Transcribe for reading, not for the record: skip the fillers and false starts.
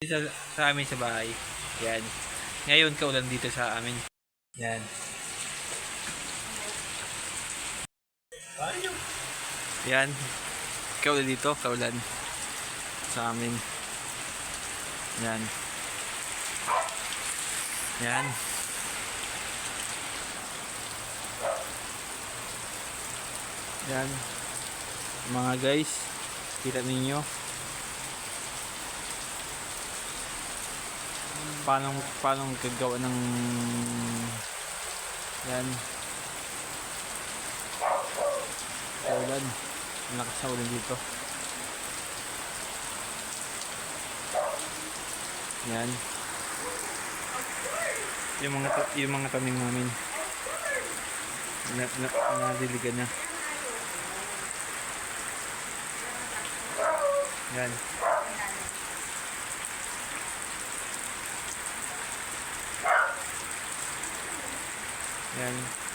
Dito sa amin sa bahay. Yan. Ngayon kaulan dito sa amin. Yan. Yan. Kaulan dito, kaulan sa amin. Yan. Yan. Yan. Mga guys, kita ninyo paano gagawa ng yan ulan, malakas na ulan dito. Yan yung mga tanim namin nadiligan na. Yan. Yan.